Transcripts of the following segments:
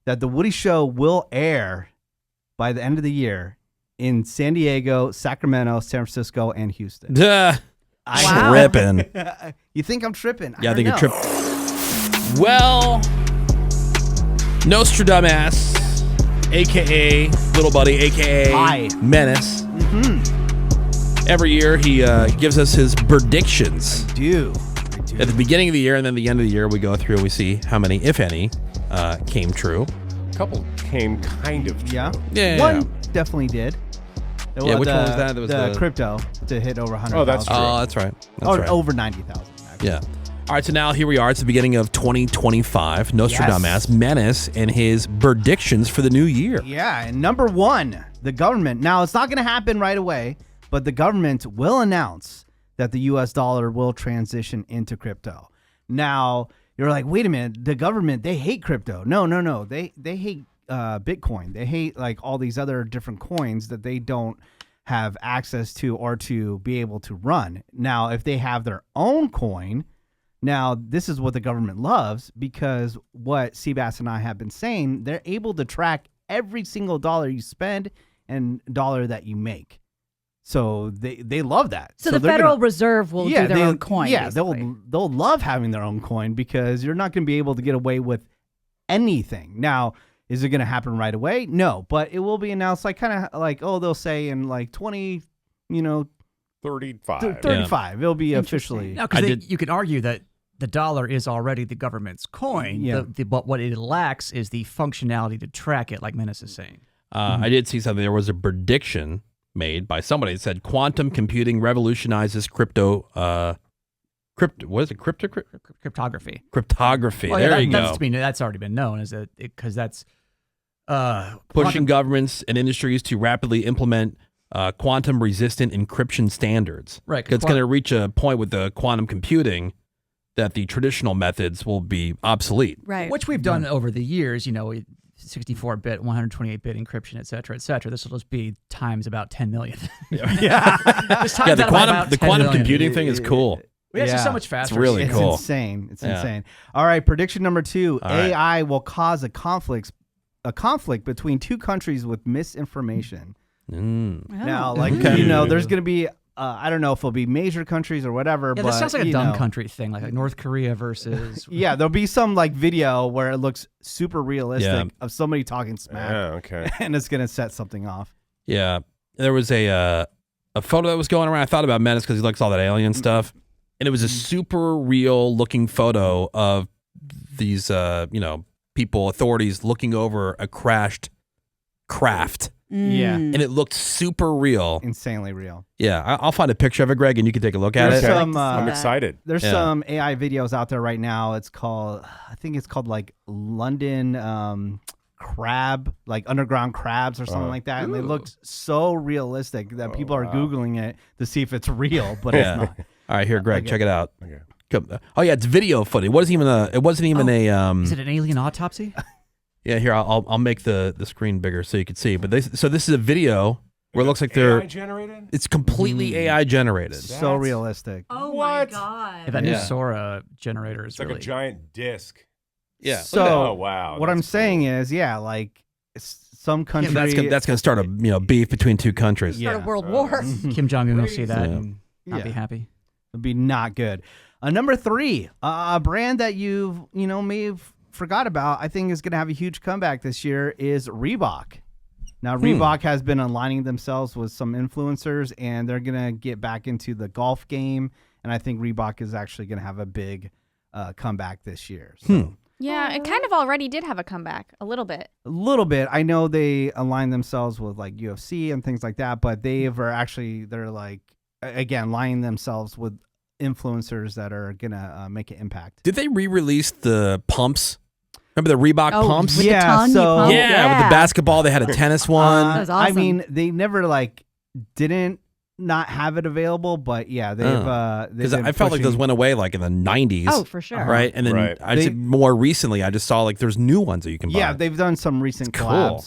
that the Woody Show will air by the end of the year in San Diego, Sacramento, San Francisco, and Houston. Duh. Wow. Tripping. You think I'm tripping? Yeah, I think you're tripping. Well, Nostradamus, a.k.a. Little Buddy, a.k.a. Hi. Menace. Every year, he gives us his Berdictions. I do. At the beginning of the year and then the end of the year, we go through and we see how many, if any, came true. A couple came kind of true. Yeah. One definitely did. Yeah, which one was that? There was the crypto to hit over 100,000. Oh, that's true. Oh, that's right. That's right. Over 90,000. Yeah. All right, so now here we are. It's the beginning of 2025. Nostradamus, Menace, and his Berdictions for the new year. Yeah, and number one, the government. Now, it's not going to happen right away, but the government will announce that the U.S. dollar will transition into crypto. Now, you're like, wait a minute, the government, they hate crypto. No. They hate Bitcoin. They hate like all these other different coins that they don't have access to or to be able to run. Now, if they have their own coin, now this is what the government loves, because what Seabass and I have been saying, they're able to track every single dollar you spend and dollar that you make. So they love that. So the Federal Reserve will do their own coin. Yeah, basically. they'll love having their own coin, because you're not going to be able to get away with anything. Now, is it going to happen right away? No, but it will be announced like kind of like, they'll say in like 35. 35. It'll be officially. No, because you could argue that the dollar is already the government's coin. Yeah. But what it lacks is the functionality to track it, like Menace is saying. I did see something. There was a prediction made by somebody that said quantum computing revolutionizes crypto. What is it? Cryptography. Cryptography. Well, There you go. That's already been known as because that's Pushing governments and industries to rapidly implement quantum-resistant encryption standards. Right. Because it's going to reach a point with the quantum computing that the traditional methods will be obsolete. Right. Which we've done over the years, 64-bit, 128-bit encryption, et cetera, et cetera. This will just be times about 10 million. The quantum computing thing is cool. It's just so much faster. It's really cool. It's insane. It's insane. All right, prediction number 2. All right. AI will cause a conflict between two countries with misinformation. Now, there's going to be, I don't know if it'll be major countries or whatever. Yeah, but, this sounds like a dumb country thing, like North Korea versus... Yeah, there'll be some like video where it looks super realistic of somebody talking smack. Yeah, okay. And it's going to set something off. Yeah. There was a photo that was going around. I thought about Menace because he likes all that alien stuff. And it was a super real looking photo of these, people, authorities looking over a crashed craft. Yeah. And it looked super real. Insanely real. Yeah. I'll find a picture of it, Greg, and you can take a look at it. I'm excited. There's some AI videos out there right now. I think it's called like London crab, like underground crabs or something like that. And they look so realistic that people are Googling it to see if it's real, but it's not. All right, here, Greg, check it out. Okay. Oh yeah, it's video footage. It wasn't even a. Is it an alien autopsy? Yeah, here I'll make the screen bigger so you can see. But this is a video where it looks like they're AI generated. It's completely AI generated. So realistic. Oh my God. Yeah, that new Sora generator is It's like a giant disc. Yeah. So wow. What I'm saying is, like some country that's gonna start a beef between two countries. Start a world war. Kim Jong-un will see that and not be happy. It'd be not good. Number 3, a brand that you've may have forgot about, I think is going to have a huge comeback this year, is Reebok. Now, Reebok has been aligning themselves with some influencers, and they're going to get back into the golf game, and I think Reebok is actually going to have a big comeback this year. So. Yeah, it kind of already did have a comeback, a little bit. A little bit. I know they align themselves with like UFC and things like that, but they're like, again, lining themselves with influencers that are gonna make an impact. Did they re-release the pumps? Remember the Reebok pumps? With the tongue, with the basketball, they had a tennis one. That was awesome. I mean, they never didn't not have it available, but yeah, because I felt like those went away like in the 90s. Oh, for sure. Right, and then I said more recently, I just saw like there's new ones that you can buy. Yeah, they've done some recent It's collabs. cool.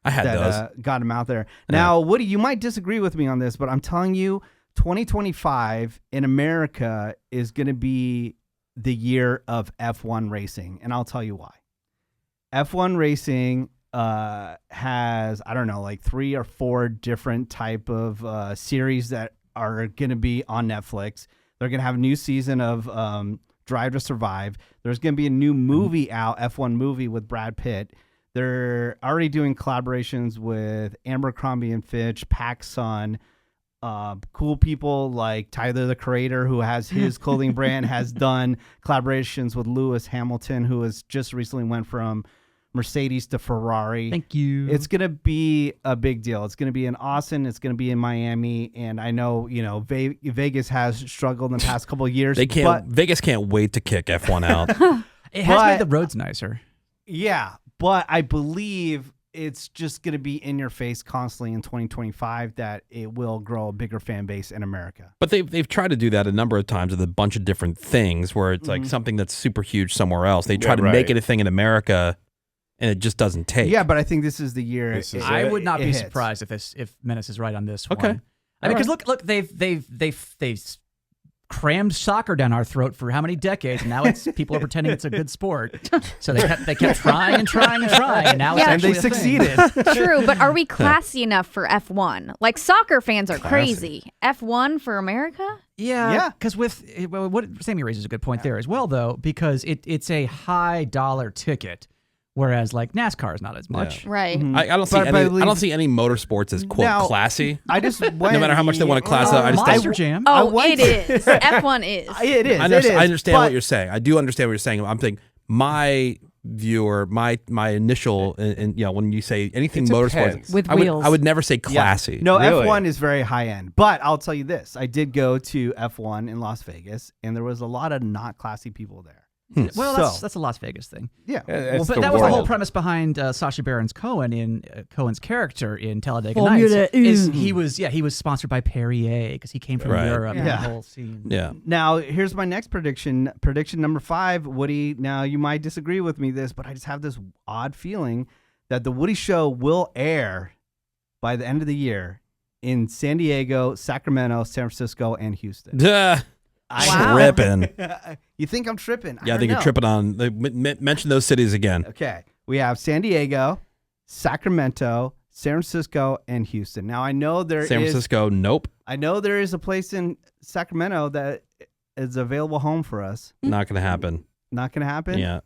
I had those. Got them out there. Now, Woody, you might disagree with me on this, but I'm telling you, 2025 in America is going to be the year of F1 racing, and I'll tell you why. F1 racing has, I don't know, like 3 or 4 different type of series that are going to be on Netflix. They're going to have a new season of Drive to Survive. There's going to be a new movie out, F1 movie with Brad Pitt. They're already doing collaborations with Abercrombie and Fitch, PacSun, cool people like Tyler, the Creator, who has his clothing brand, has done collaborations with Lewis Hamilton, who has just recently went from Mercedes to Ferrari. Thank you. It's going to be a big deal. It's going to be in Austin. It's going to be in Miami. And I know, Vegas has struggled in the past couple of years. Vegas can't wait to kick F1 out. It has made the roads nicer. Yeah, but I believe it's just going to be in your face constantly in 2025 that it will grow a bigger fan base in America. But they've tried to do that a number of times with a bunch of different things where it's like something that's super huge somewhere else. They try to make it a thing in America, and it just doesn't take. Yeah, but I think this is the year. I would not be surprised if Menace is right on this one. Okay. I mean, because look, they've crammed soccer down our throat for how many decades, and now people are pretending it's a good sport. So they kept trying and trying and trying, and now it's actually they succeeded. True, but are we classy enough for F1? Like soccer fans are crazy. F1 for America? Yeah. Because what Sammy raises a good point there as well, though, because it's a high dollar ticket. Whereas like NASCAR is not as much. Yeah. Right. I don't see any motorsports as quote classy. I just went, no matter how much they want to class it, I just Monster Jam. Oh, it is. F1 is. It is. I understand what you're saying. I do understand what you're saying. I'm thinking my viewer, my initial, and when you say anything motorsports with I wheels, I would never say classy. Yeah. No, Really? F1 is very high end. But I'll tell you this: I did go to F1 in Las Vegas, and there was a lot of not classy people there. Well, So- that's a Las Vegas thing. Yeah. It's But the that was the whole world. premise behind Sacha Baron Cohen in Cohen's character in Talladega Formula Nights. Is E. he was sponsored by Perrier because he came from Right. Europe. And Yeah. the whole scene. Yeah. Now, here's my next prediction. Prediction number 5, Woody. Now, you might disagree with me this, but I just have this odd feeling that the Woody Show will air by the end of the year in San Diego, Sacramento, San Francisco, and Houston. Duh. Wow. Tripping. You think I'm tripping? Yeah, I think you're tripping on. Mention those cities again. Okay. We have San Diego, Sacramento, San Francisco, and Houston. Now, I know San Francisco, nope. I know there is a place in Sacramento that is available home for us. Not going to happen. Not going to happen? Yeah.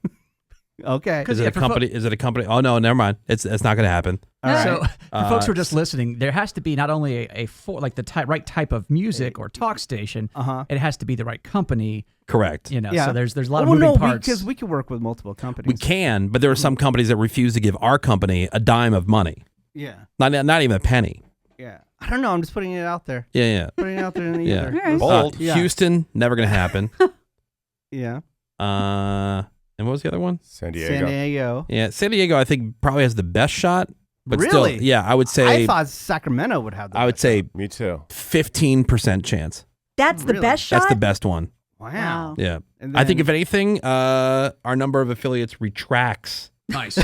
Okay. Is it a company? Is it a company? Oh, no, never mind. It's not going to happen. All right. So for folks who are just listening, there has to be not only the right type of music or talk station. It has to be the right company. Correct. Yeah. So there's a lot of moving parts. Because we can work with multiple companies. We can, but there are some companies that refuse to give our company a dime of money. Yeah. Not even a penny. Yeah. I don't know. I'm just putting it out there. Yeah. Putting it out there in the Yeah. ether. Bold. Yeah. Houston, never going to happen. Yeah. And what was the other one? San Diego. San Diego. Yeah, San Diego, I think probably has the best shot. But Really? Still, yeah, I would say. I thought Sacramento would have that. I would say Me too. 15% chance. That's the Really? best shot. That's the best one. Wow. Yeah. And I think then- if anything, our number of affiliates retracts Nice. in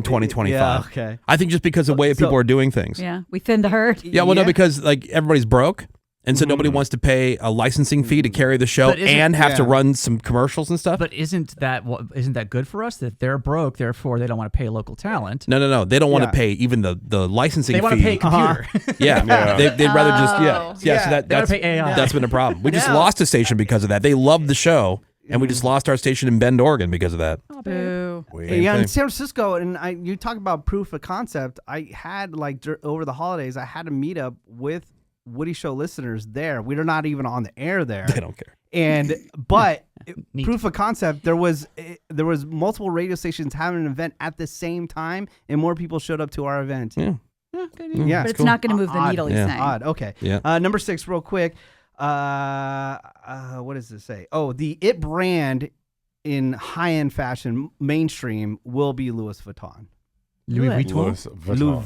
2025. Yeah, okay. I think just because of the way So- people are doing things. Yeah, we thinned the herd. Yeah, well, no, because like everybody's broke, and so nobody wants to pay a licensing fee to carry the show But isn't- and have to yeah. run some commercials and stuff. But isn't that good for us? That they're broke, therefore they don't want to pay local talent. No. They don't want Yeah. to pay even the licensing They fee. want to pay a computer. Yeah, Yeah. They'd rather just Oh. yeah. So They wanna that's pay AI. that's been a problem. We just Yeah. lost a station because of that. They loved the show, and we just lost our station in Bend, Oregon because of that. Boo. Yeah, in thing. San Francisco, and you talk about proof of concept. I had over the holidays, I had a meetup with Woody Show listeners there. We are not even on the air there. They don't care. And but Neat. proof of concept, there was multiple radio stations having an event at the same time, and more people showed up to our event. Yeah. Yeah, But it's not going to move the Odd. needle, he's Yeah. saying. Odd. Okay. Yeah. Number 6, real quick. What does this say? Oh, the It brand in high-end fashion, mainstream, will be Louis Vuitton. Louis Louis Vuitton. Louis Vuitton. Louis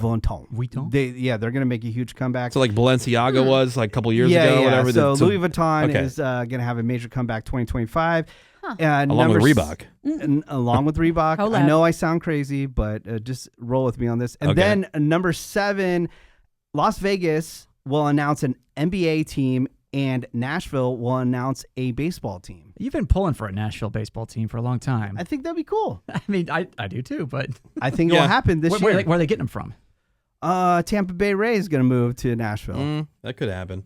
Vuitton. Vuitton? They're gonna make a huge comeback. So like Balenciaga was like a couple years yeah, ago, yeah. whatever. So So- Louis Vuitton okay. is gonna have a major comeback 2025. along Number with s- Reebok. And along with Reebok. Hold I up. know I sound crazy, but just roll with me on this. And Okay. then number 7, Las Vegas will announce an NBA team and Nashville will announce a baseball team. You've been pulling for a Nashville baseball team for a long time. I think that'd be cool. I mean, I do too, but I think it will happen this year. Where are they getting them from? Tampa Bay Rays is going to move to Nashville. That could happen.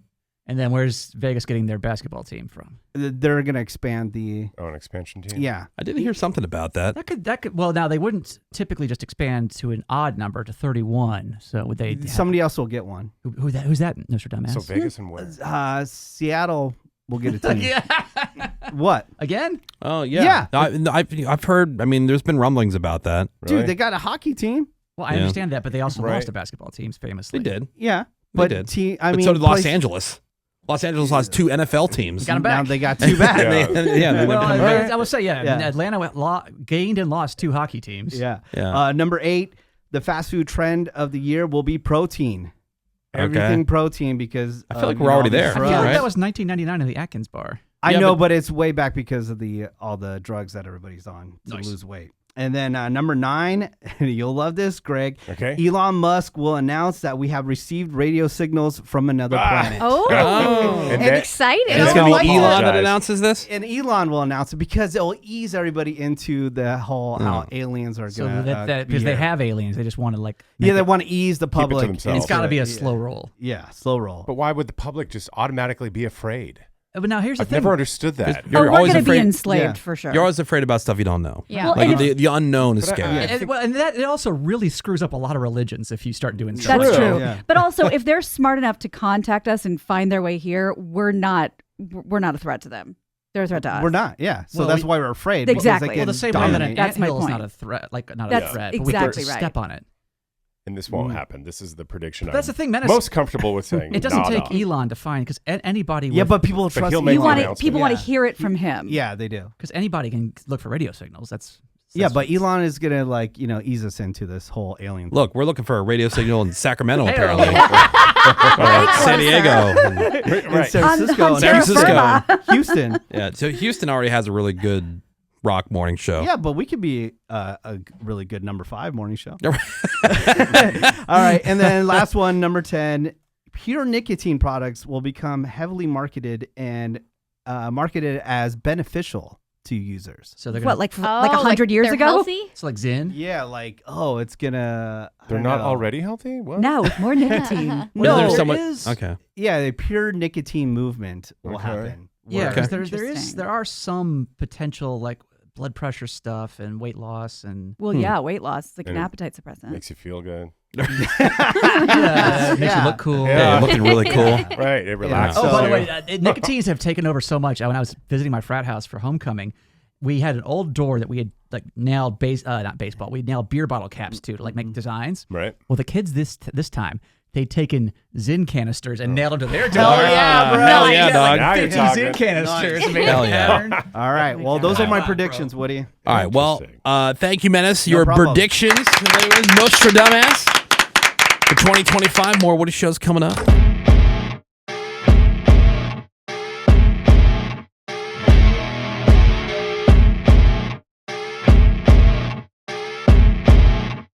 And then where's Vegas getting their basketball team from? They're going to expand the... Oh, an expansion team? Yeah. I did hear something about that. That could. Well, now they wouldn't typically just expand to an odd number to 31. So would they? Somebody else will get one. Who's that? Nostradamus. So Vegas and where? Seattle will get a team. Yeah. What? Again? Oh, yeah. I've heard, I mean, there's been rumblings about that. Really? Dude, they got a hockey team. Well, I understand that, but they also Right. lost to basketball teams famously. They did. Yeah. They But did. I mean, so did Los Angeles. Los Angeles lost 2 NFL teams. Got 'em Now back. they got two back. Well, I would say, Yeah. Atlanta gained and lost 2 hockey teams. Yeah. Yeah. Number 8, the fast food trend of the year will be protein. Everything protein because I feel like we're already there. I feel Right. like that was 1999 in the Atkins bar. I Yeah, know, but it's way back because of all the drugs that everybody's on to lose weight. And then number 9, you'll love this, Greg. Okay. Elon Musk will announce that we have received radio signals from another planet. Oh, And I'm that- excited. and It's then going to be he'll Elon that apologize. announces this? And Elon will announce it because it'll ease everybody into the whole how aliens are So going to because they have aliens, they just want to like. Yeah, they want to ease the public. themselves. It's got to into be a it. slow roll. Yeah, slow roll. But why would the public just automatically be afraid? But now here's the I've thing. never understood that. Oh, You're we're always going to be afraid. enslaved Yeah. for sure. You're always afraid about stuff you don't know. Yeah. Well, Like and the unknown is But I- scary. And that it also really screws up a lot of religions if you start doing stuff. That's like that. true. Yeah. But also, if they're smart enough to contact us and find their way here, we're not a threat to them. They're a threat to us. We're not, yeah. So Well, that's why we're afraid. Exactly. because they Well, the can same way that an dominate. That's my anthill is point. not a threat, not That's a threat. exactly but we could right. step on it. And this won't happen. This is the prediction That's I'm the thing, Menace. most comfortable with saying. It doesn't Nah, take nah. Elon to find because anybody. Yeah, with- but people trust he'll make You the want announcement. people want Yeah. to hear it from him. Yeah, they do. because anybody can look for radio signals. Yeah, but Elon is gonna ease us into this whole alien. Look, we're looking for a radio signal in Sacramento, Hey, apparently. Way San Diego. in Right. San Francisco, on and San Francisco. Houston. Yeah, so Houston already has a really good rock morning show. Yeah, but we could be a really good number 5 morning show. All right, and then last one, number 10. Pure nicotine products will become heavily marketed and marketed as beneficial to users. So they're gonna, What, like Oh, 100 years they're ago? healthy? it's like Zin. Yeah, like it's gonna. I They're don't not know. already healthy? What? No, more nicotine. No, there's there someone- is. Okay. Yeah, the pure nicotine movement will Okay. happen. Yeah, Where- because Interesting. there are some potential like blood pressure stuff and weight loss and Well, yeah, weight loss. It's like an And it appetite suppressant. Makes you feel good. makes you look cool. Yeah, you're looking really cool. Right. It relaxes Oh, by the you. way, nicotines have taken over so much. When I was visiting my frat house for homecoming, we had an old door that we had like nailed not baseball. We nailed beer bottle caps to like make designs. Right. Well, the kids this time they'd taken Zin canisters and nailed them to their door. Hell yeah, bro. Hell yeah, dog. Now you're 50 talking. Zin canisters. Nice. made Hell a yeah. pattern. All right. Well, those are my Wow, predictions, Woody. All right. Well, Interesting. thank you, Menace. No Your problem. predictions. Nostradamus. For 2025, more Woody shows coming up.